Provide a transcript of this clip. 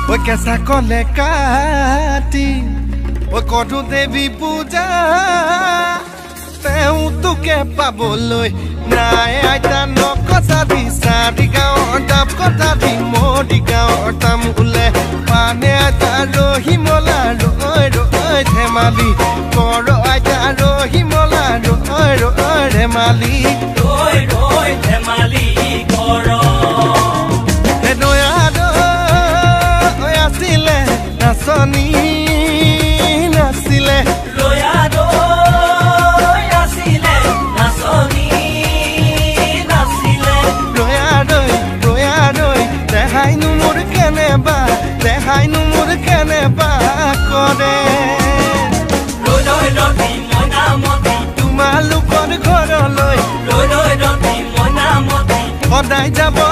ঐ কেঁচা কলে কাটি ঐ কঠু দেৱী পূজা তেওঁ তোকে পাবলৈ নাই আইতা নকচা দি চাৰি গাঁৱৰ ডাব কথা দি মৰি গাঁৱৰ তাম ওলে পানে আইতা ৰহিমলা ৰৈ ৰৈ ধেমালি কৰ আইতা ৰহিমলা ৰৈ ৰৈ ধেমালি ৰৈ ৰৈ ধেমালি কৰ আছিলে নাচনী নাছিলে দেখাইনো মোৰ কেনেবা কৰে তোমালোকৰ ঘৰলৈ সদায় যাব